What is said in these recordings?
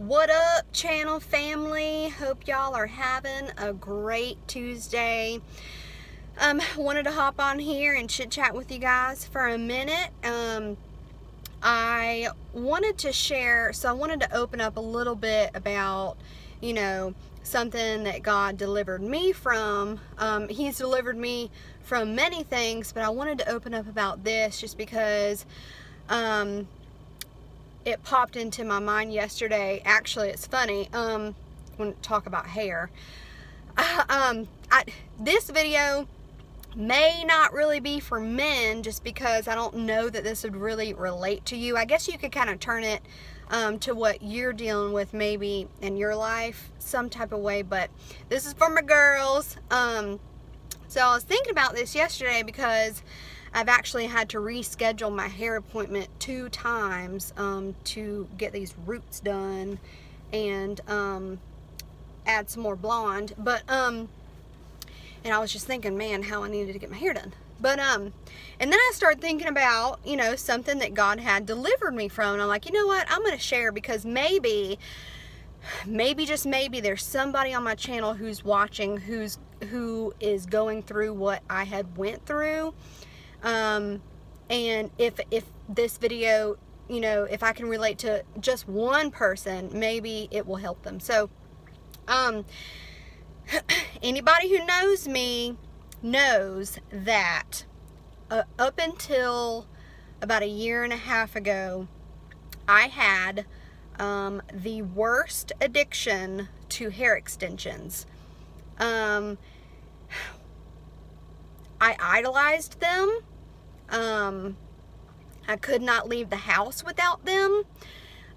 What up, channel family? Hope y'all are having a great Tuesday. Wanted to hop on here and chit chat with you guys for a minute. I wanted to share, so I wanted to open up a little bit about, something that God delivered me from. He's delivered me from many things, but I wanted to open up about this just because, it popped into my mind yesterday. Actually, it's funny. When we talk about hair, this video may not really be for men, just because I don't know that this would really relate to you. I guess you could kind of turn it to what you're dealing with maybe in your life, some type of way. But this is for my girls. So I was thinking about this yesterday because I've actually had to reschedule my hair appointment 2 times to get these roots done and add some more blonde. But and I was just thinking, man, how I needed to get my hair done. But and then I started thinking about, something that God had delivered me from. And I'm like, you know what? I'm going to share, because maybe just maybe there's somebody on my channel who's watching who is going through what I had went through. And if this video, if I can relate to just one person, maybe it will help them. So, anybody who knows me knows that up until about 1.5 years ago, I had the worst addiction to hair extensions. I idolized them. I could not leave the house without them.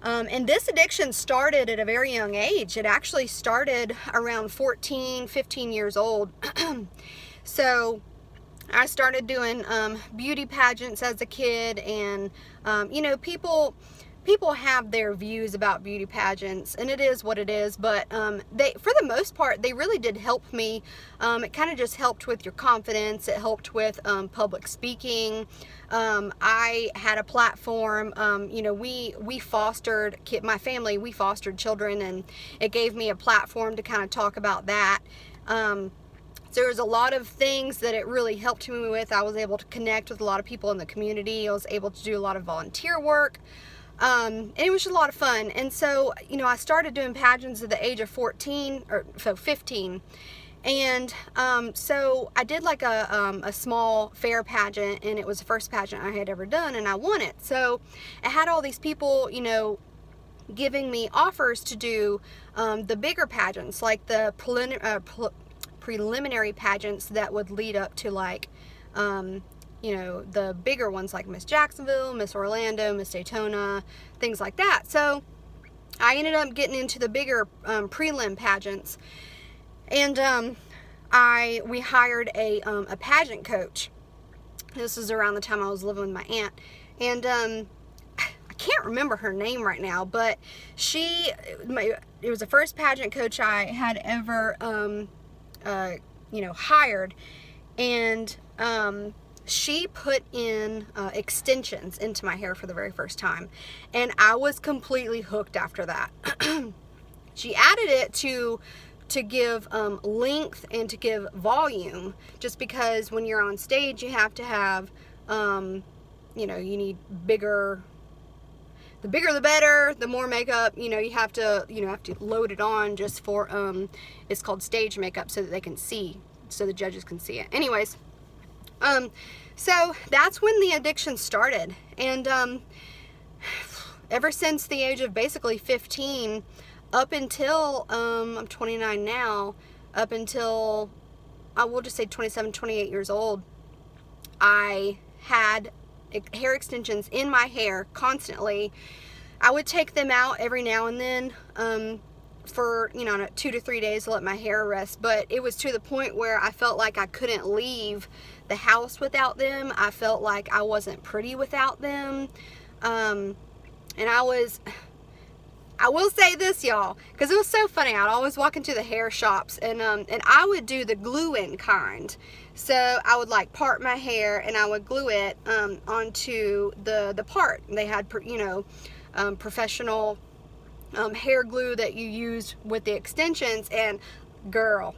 And this addiction started at a very young age. It actually started around 14, 15 years old. So I started doing beauty pageants as a kid, and people have their views about beauty pageants, and it is what it is, but they, for the most part, they really did help me. It kind of just helped with your confidence. It helped with public speaking. I had a platform. We fostered my family, we fostered children, and it gave me a platform to kind of talk about that. So there was a lot of things that it really helped me with. I was able to connect with a lot of people in the community. I was able to do a lot of volunteer work. And it was just a lot of fun. And so, I started doing pageants at the age of 15. And so I did like a small fair pageant, and it was the first pageant I had ever done, and I won it. So I had all these people, giving me offers to do the bigger pageants, like the preliminary pageants that would lead up to, like, the bigger ones like Miss Jacksonville, Miss Orlando, Miss Daytona, things like that. So I ended up getting into the bigger prelim pageants, and we hired a pageant coach. This was around the time I was living with my aunt, and I can't remember her name right now, but it was the first pageant coach I had ever hired, and she put in extensions into my hair for the very first time, and I was completely hooked after that. She added it to give length and to give volume, just because when you're on stage you have to have you need bigger. The bigger the better, the more makeup, you have to load it on just for it's called stage makeup, so that they can see, so the judges can see it. Anyways, so that's when the addiction started, and ever since the age of basically 15 up until I'm 29 now, up until I will just say 27, 28 years old, I had hair extensions in my hair constantly. I would take them out every now and then for 2 to 3 days to let my hair rest, but it was to the point where I felt like I couldn't leave the house without them. I felt like I wasn't pretty without them. And I will say this, y'all, because it was so funny. I'd always walk into the hair shops, and I would do the glue-in kind. So I would like part my hair, and I would glue it onto the part. They had professional hair glue that you use with the extensions, and girl,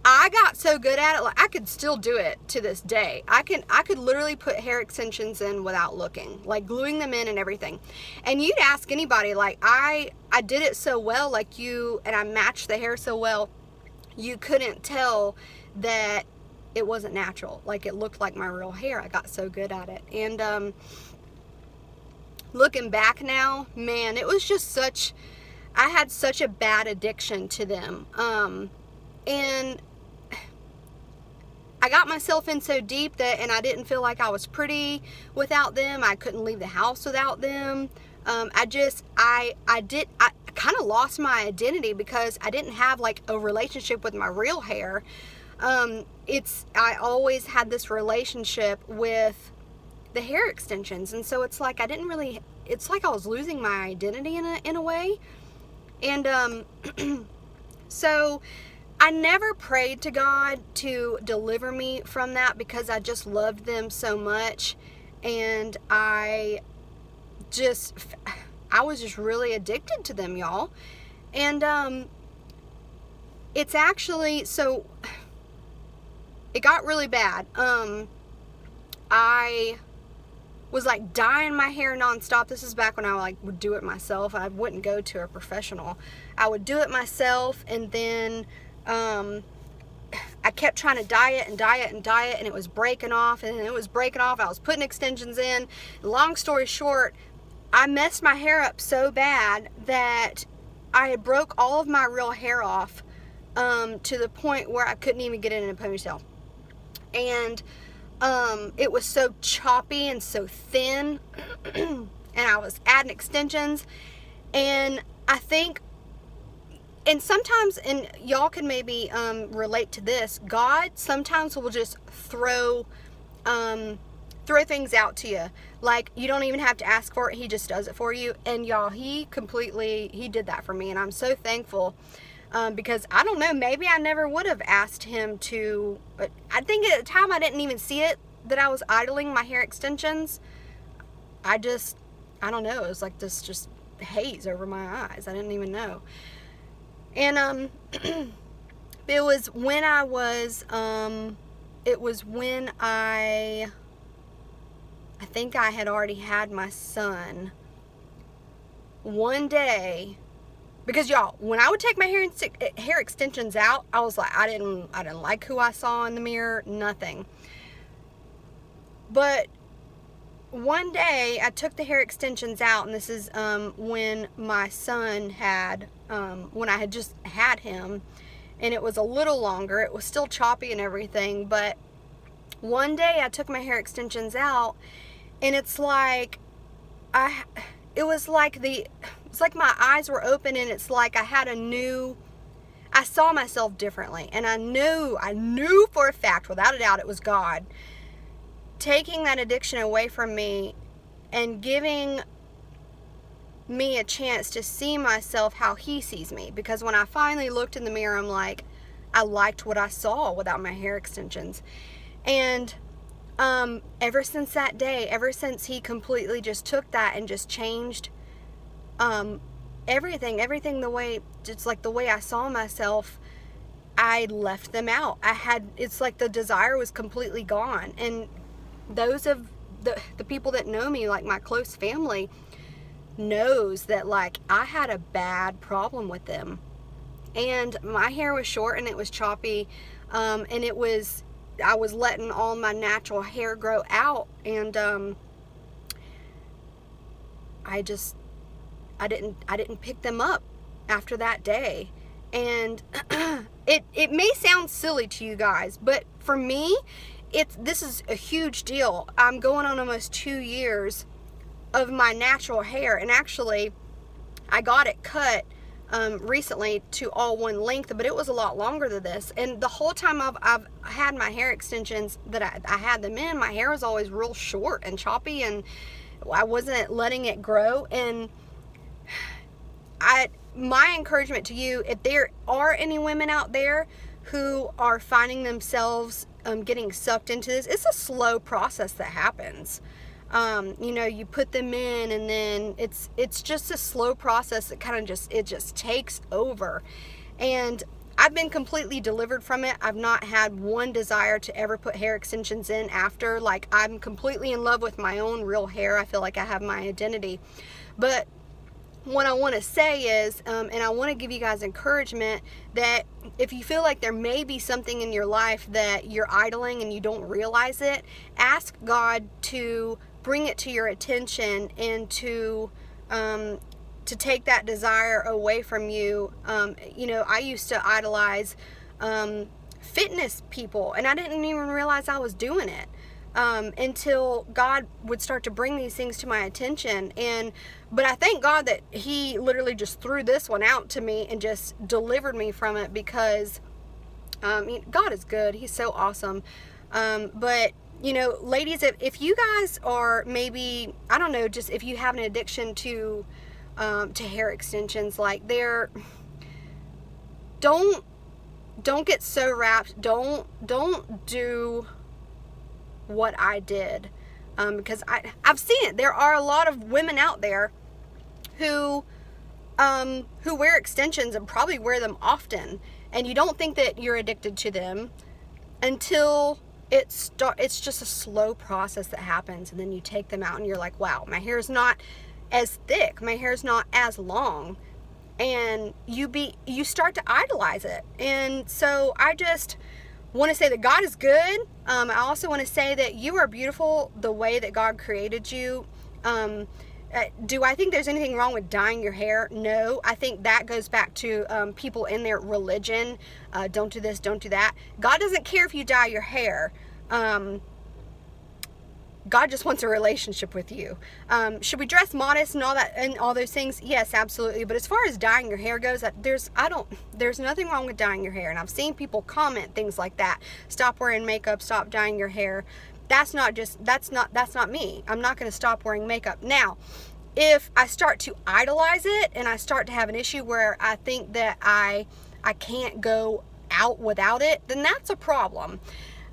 I got so good at it, like I could still do it to this day. I could literally put hair extensions in without looking, like gluing them in and everything. And you'd ask anybody, like I did it so well, like and I matched the hair so well, you couldn't tell that it wasn't natural. Like it looked like my real hair. I got so good at it. And looking back now, man, it was just I had such a bad addiction to them. And I got myself in so deep and I didn't feel like I was pretty without them. I couldn't leave the house without them. I kind of lost my identity because I didn't have like a relationship with my real hair. I always had this relationship with the hair extensions, and so it's like it's like I was losing my identity in a way. And so I never prayed to God to deliver me from that because I just loved them so much, and I was just really addicted to them, y'all. And it's actually, so it got really bad. I was like dyeing my hair nonstop. This is back when I would do it myself. I wouldn't go to a professional. I would do it myself, and then I kept trying to dye it, and it was breaking off, and it was breaking off. I was putting extensions in. Long story short, I messed my hair up so bad that I had broke all of my real hair off, to the point where I couldn't even get it in a ponytail. And it was so choppy and so thin, and I was adding extensions. And I think, and sometimes, and y'all can maybe relate to this, God sometimes will just throw things out to you. Like, you don't even have to ask for it. He just does it for you. And y'all, he did that for me. And I'm so thankful, because I don't know, maybe I never would have asked him to, but I think at the time I didn't even see it, that I was idling my hair extensions. I don't know. It was like this just haze over my eyes. I didn't even know. And it was when I think I had already had my son. One day, because y'all, when I would take my hair extensions out, I was like, I didn't like who I saw in the mirror, nothing. But one day I took the hair extensions out, and this is when my son when I had just had him, and it was a little longer. It was still choppy and everything, but one day I took my hair extensions out, and it's like it was like my eyes were open, and it's like I saw myself differently, and I knew for a fact, without a doubt, it was God taking that addiction away from me and giving me a chance to see myself how he sees me. Because when I finally looked in the mirror, I'm like, I liked what I saw without my hair extensions. And ever since that day, ever since he completely just took that and just changed everything the way I saw myself, I left them out. It's like the desire was completely gone. And those of the people that know me, like my close family, knows that like I had a bad problem with them. And my hair was short and it was choppy, and I was letting all my natural hair grow out, and I didn't pick them up after that day. And it may sound silly to you guys, but for me, this is a huge deal. I'm going on almost 2 years of my natural hair, and actually I got it cut recently to all one length, but it was a lot longer than this. And the whole time I've had my hair extensions that I had them in, my hair was always real short and choppy, and I wasn't letting it grow. And my encouragement to you, if there are any women out there who are finding themselves getting sucked into this, it's a slow process that happens. You know, you put them in, and then it's just a slow process that kind of just takes over. And I've been completely delivered from it. I've not had one desire to ever put hair extensions in after. Like, I'm completely in love with my own real hair. I feel like I have my identity. But what I want to say is, and I want to give you guys encouragement, that if you feel like there may be something in your life that you're idling and you don't realize it, ask God to bring it to your attention and to take that desire away from you. You know, I used to idolize fitness people, and I didn't even realize I was doing it until God would start to bring these things to my attention. But I thank God that He literally just threw this one out to me and just delivered me from it, because God is good. He's so awesome. But you know, ladies, if you guys are maybe, I don't know, just if you have an addiction to hair extensions, like don't get so wrapped. Don't do what I did, because I've seen it. There are a lot of women out there who wear extensions and probably wear them often, and you don't think that you're addicted to them until it's just a slow process that happens, and then you take them out and you're like, wow, my hair's not as thick, my hair's not as long, and you start to idolize it. And so I just want to say that God is good. I also want to say that you are beautiful the way that God created you. Do I think there's anything wrong with dyeing your hair? No. I think that goes back to people in their religion. Don't do this, don't do that. God doesn't care if you dye your hair. God just wants a relationship with you. Should we dress modest and all that and all those things? Yes, absolutely. But as far as dyeing your hair goes, there's nothing wrong with dyeing your hair. And I've seen people comment things like that. Stop wearing makeup, stop dyeing your hair. That's not me. I'm not going to stop wearing makeup. Now, if I start to idolize it and I start to have an issue where I think that I can't go out without it, then that's a problem.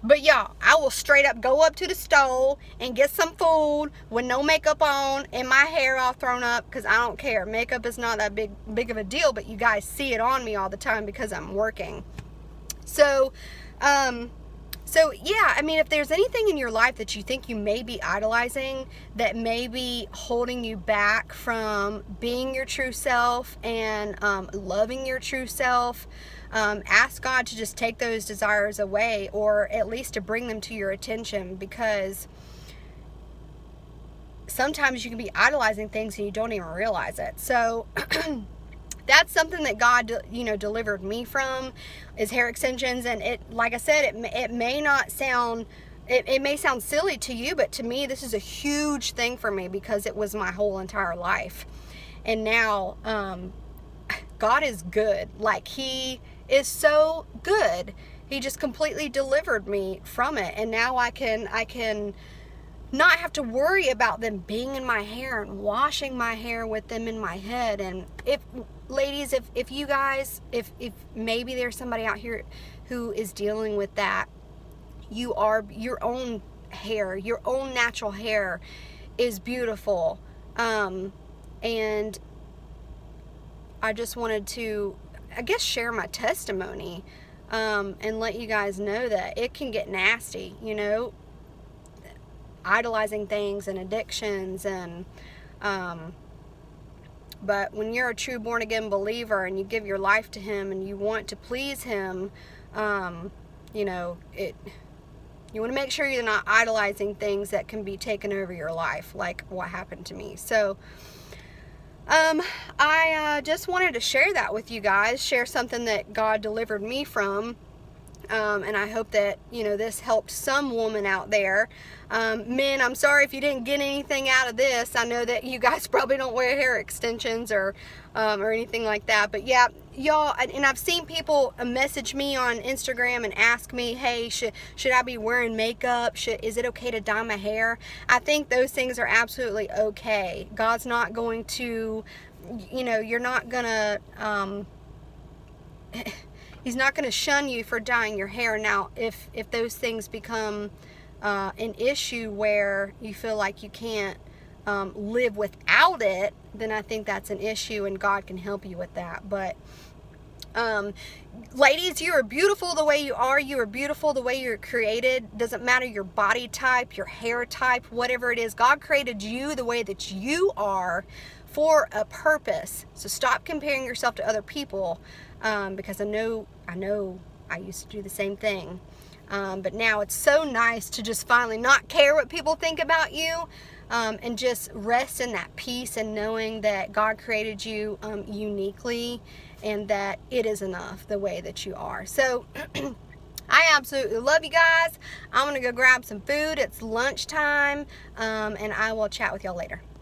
But y'all, I will straight up go up to the stove and get some food with no makeup on and my hair all thrown up, because I don't care. Makeup is not that big of a deal, but you guys see it on me all the time because I'm working. So yeah, I mean, if there's anything in your life that you think you may be idolizing, that may be holding you back from being your true self and loving your true self, ask God to just take those desires away, or at least to bring them to your attention, because sometimes you can be idolizing things and you don't even realize it. So that's something that God, delivered me from, is hair extensions. And it, like I said, it may not sound, it may sound silly to you, but to me, this is a huge thing for me, because it was my whole entire life. And now, God is good. Like, He is so good. He just completely delivered me from it. And now I can not have to worry about them being in my hair and washing my hair with them in my head. And ladies, if you guys, if maybe there's somebody out here who is dealing with that, your own hair, your own natural hair is beautiful. And I just wanted to, I guess, share my testimony, and let you guys know that it can get nasty, idolizing things and addictions, and but when you're a true born-again believer and you give your life to Him and you want to please Him, you want to make sure you're not idolizing things that can be taken over your life, like what happened to me. So I just wanted to share that with you guys, share something that God delivered me from. And I hope that, this helped some woman out there. Men, I'm sorry if you didn't get anything out of this. I know that you guys probably don't wear hair extensions or anything like that. But yeah, y'all, and I've seen people message me on Instagram and ask me, hey, should I be wearing makeup? Is it okay to dye my hair? I think those things are absolutely okay. God's not going to, you're not gonna, He's not going to shun you for dyeing your hair. Now, if those things become an issue where you feel like you can't live without it, then I think that's an issue, and God can help you with that. But ladies, you are beautiful the way you are. You are beautiful the way you're created. Doesn't matter your body type, your hair type, whatever it is. God created you the way that you are for a purpose. So stop comparing yourself to other people, because I know I used to do the same thing. But now it's so nice to just finally not care what people think about you, and just rest in that peace and knowing that God created you uniquely, and that it is enough the way that you are. So I absolutely love you guys. I'm going to go grab some food. It's lunchtime, and I will chat with y'all later.